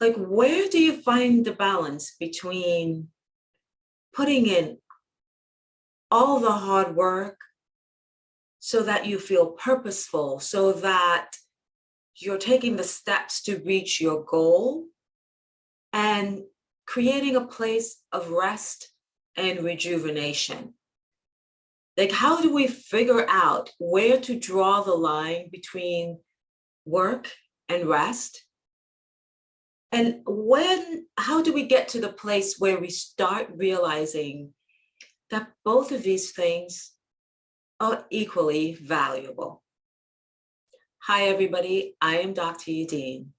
Like, where do you find the balance between putting in all the hard work so that you feel purposeful, so that you're taking the steps to reach your goal, and creating a place of rest and rejuvenation? Like, how do we figure out where to draw the line between work and rest? And how do we get to the place where we start realizing that both of these things are equally valuable? Hi, everybody. I am Dr. Eudene.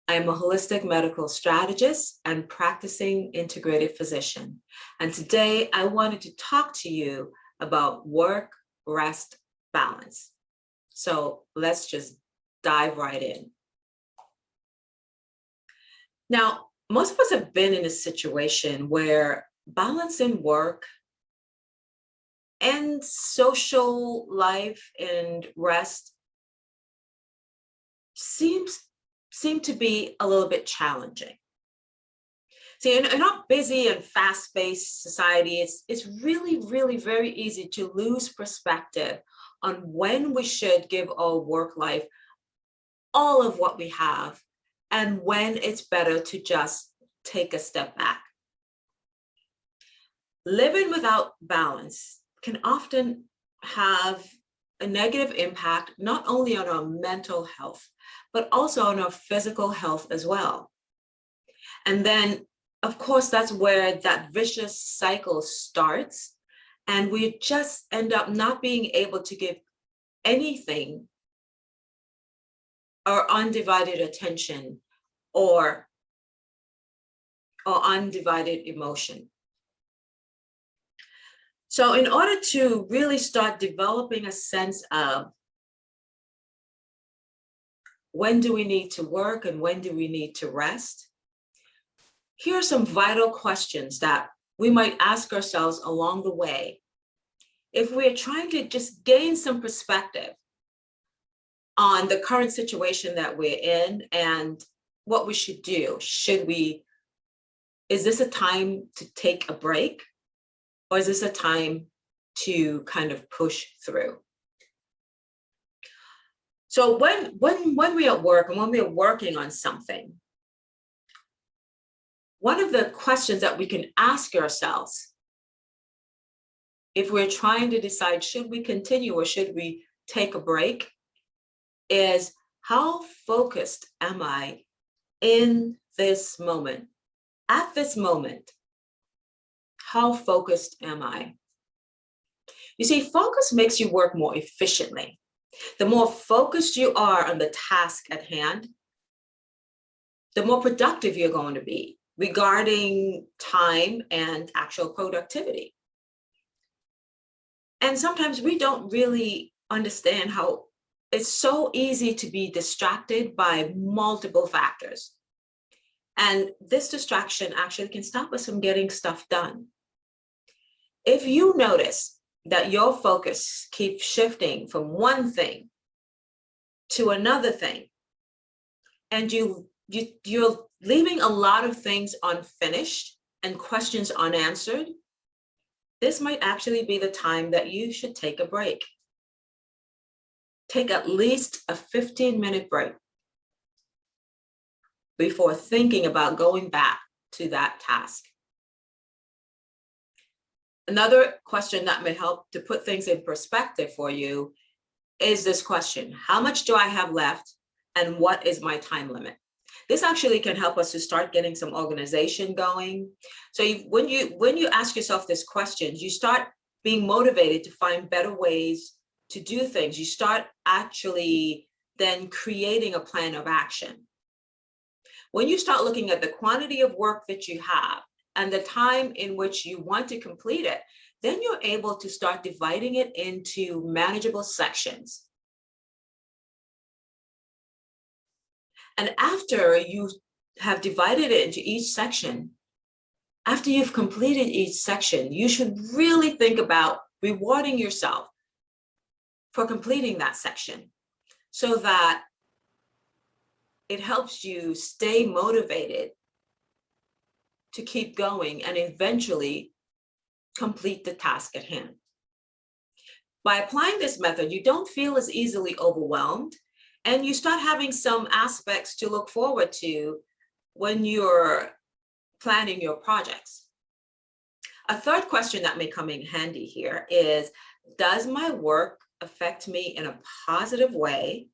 I am a holistic medical strategist and practicing integrative physician. And today I wanted to talk to you about work-rest balance. So let's just dive right in. Now, most of us have been in a situation where balancing work and social life and rest seem to be a little bit challenging. See, in our busy and fast-paced society, it's really, really very easy to lose perspective on when we should give our work life all of what we have and when it's better to just take a step back. Living without balance can often have a negative impact, not only on our mental health, but also on our physical health as well. And then, of course, that's where that vicious cycle starts, and we just end up not being able to give anything or undivided attention or undivided emotion. So in order to really start developing a sense of when do we need to work and when do we need to rest, here are some vital questions that we might ask ourselves along the way if we're trying to just gain some perspective on the current situation that we're in and what we should do. Is this a time to take a break? Or is this a time to kind of push through? So when we're at work and when we're working on something, one of the questions that we can ask ourselves if we're trying to decide should we continue or should we take a break is, how focused am I in this moment? At this moment, how focused am I? You see, focus makes you work more efficiently. The more focused you are on the task at hand, the more productive you're going to be regarding time and actual productivity. And sometimes we don't really understand how it's so easy to be distracted by multiple factors. And this distraction actually can stop us from getting stuff done. If you notice that your focus keeps shifting from one thing to another thing, and you're leaving a lot of things unfinished and questions unanswered, this might actually be the time that you should take a break. Take at least a 15-minute break before thinking about going back to that task. Another question that may help to put things in perspective for you is this question: how much do I have left and what is my time limit? This actually can help us to start getting some organization going. So when you ask yourself this question, you start being motivated to find better ways to do things. You start actually then creating a plan of action. When you start looking at the quantity of work that you have and the time in which you want to complete it, then you're able to start dividing it into manageable sections. And after you have divided it into each section, after you've completed each section, you should really think about rewarding yourself for completing that section so that it helps you stay motivated to keep going and eventually complete the task at hand. By applying this method, you don't feel as easily overwhelmed, and you start having some aspects to look forward to when you're planning your projects. A third question that may come in handy here is, does my work affect me in a positive way?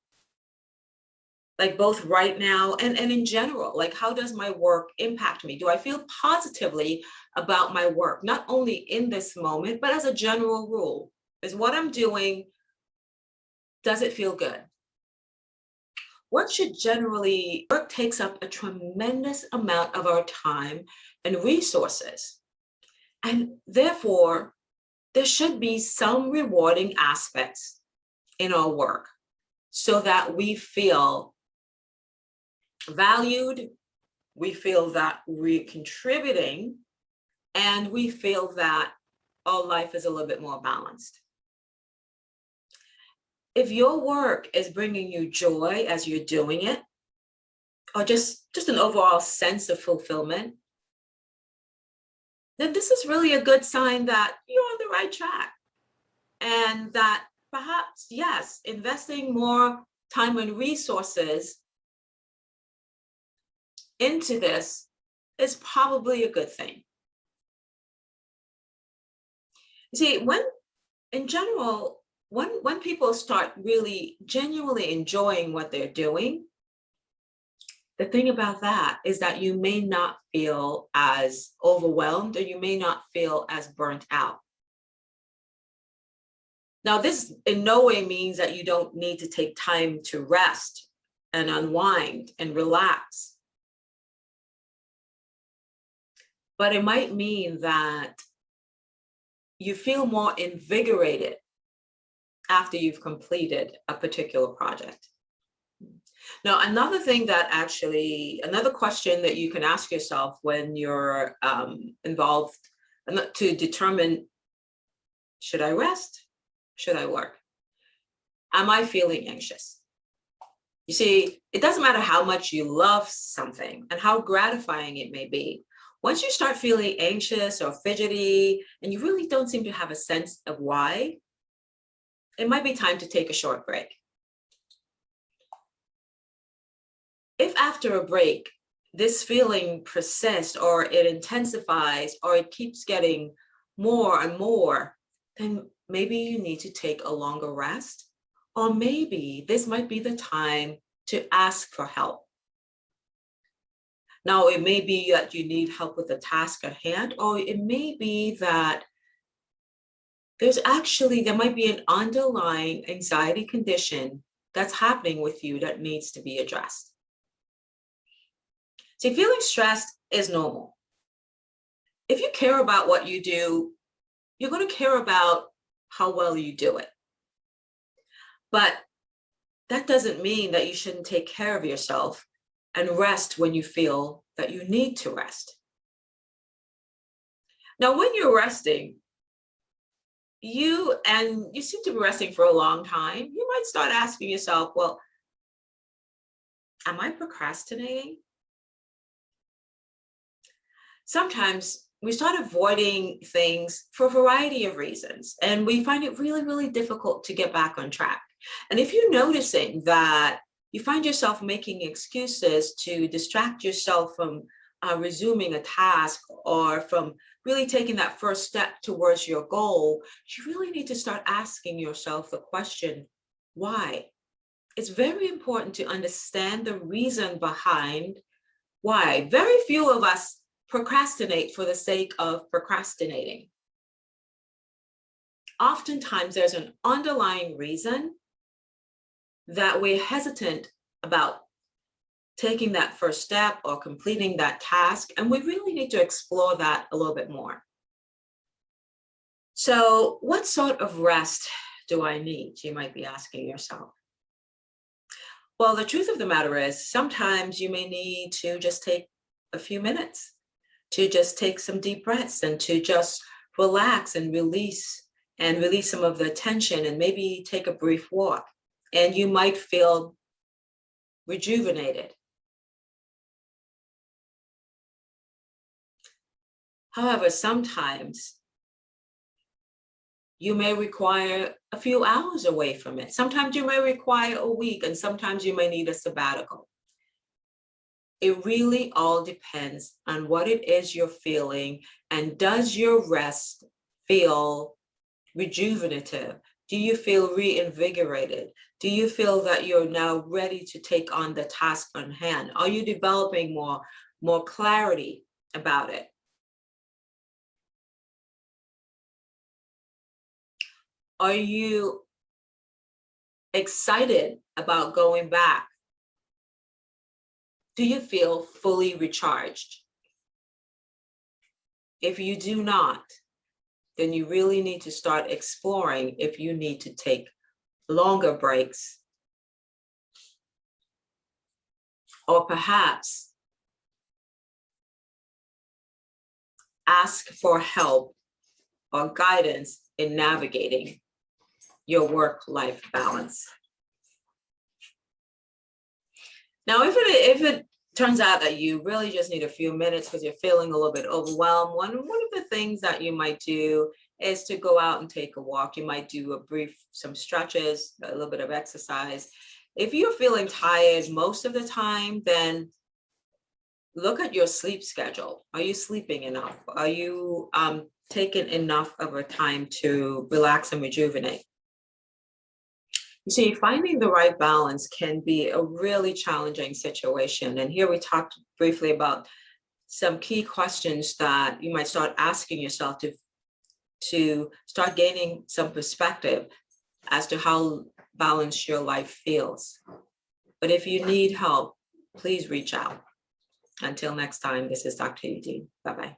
Like both right now and in general, like how does my work impact me? Do I feel positively about my work, not only in this moment, but as a general rule? Is what I'm doing, does it feel good? Work takes up a tremendous amount of our time and resources. And therefore, there should be some rewarding aspects in our work so that we feel valued, we feel that we're contributing, and we feel that our life is a little bit more balanced. If your work is bringing you joy as you're doing it, or just an overall sense of fulfillment, then this is really a good sign that you're on the right track. And that perhaps, yes, investing more time and resources into this is probably a good thing. You see, in general, when people start really genuinely enjoying what they're doing, the thing about that is that you may not feel as overwhelmed, or you may not feel as burnt out. Now, this in no way means that you don't need to take time to rest and unwind and relax. But it might mean that you feel more invigorated after you've completed a particular project. Now, another question that you can ask yourself when you're involved to determine, should I rest? Should I work? Am I feeling anxious? You see, it doesn't matter how much you love something and how gratifying it may be. Once you start feeling anxious or fidgety, and you really don't seem to have a sense of why, it might be time to take a short break. If after a break, this feeling persists, or it intensifies, or it keeps getting more and more, then maybe you need to take a longer rest, or maybe this might be the time to ask for help. Now, it may be that you need help with the task at hand, or it may be that there might be an underlying anxiety condition that's happening with you that needs to be addressed. See, feeling stressed is normal. If you care about what you do, you're going to care about how well you do it. But that doesn't mean that you shouldn't take care of yourself and rest when you feel that you need to rest. Now, when you're resting, you seem to be resting for a long time, you might start asking yourself, well, am I procrastinating? Sometimes we start avoiding things for a variety of reasons, and we find it really, really difficult to get back on track. And if you're noticing that you find yourself making excuses to distract yourself from resuming a task, or from really taking that first step towards your goal, you really need to start asking yourself the question, why? It's very important to understand the reason behind why. Very few of us procrastinate for the sake of procrastinating. Oftentimes, there's an underlying reason that we're hesitant about taking that first step or completing that task, and we really need to explore that a little bit more. So, what sort of rest do I need? You might be asking yourself. Well, the truth of the matter is, sometimes you may need to just take a few minutes, to just take some deep breaths, and to just relax and release some of the tension, and maybe take a brief walk. And you might feel rejuvenated. However, sometimes you may require a few hours away from it. Sometimes you may require a week, and sometimes you may need a sabbatical. It really all depends on what it is you're feeling, and does your rest feel rejuvenative? Do you feel reinvigorated? Do you feel that you're now ready to take on the task on hand? Are you developing more clarity about it? Are you excited about going back? Do you feel fully recharged? If you do not, then you really need to start exploring if you need to take longer breaks, or perhaps ask for help or guidance in navigating your work-life balance. Now, if it turns out that you really just need a few minutes because you're feeling a little bit overwhelmed, one of the things that you might do is to go out and take a walk. You might do some stretches, a little bit of exercise. If you're feeling tired most of the time, then look at your sleep schedule. Are you sleeping enough? Are you taking enough of a time to relax and rejuvenate? You see, finding the right balance can be a really challenging situation. And here we talked briefly about some key questions that you might start asking yourself to start gaining some perspective as to how balanced your life feels. But if you need help, please reach out. Until next time, this is Dr. Eudene. Bye-bye.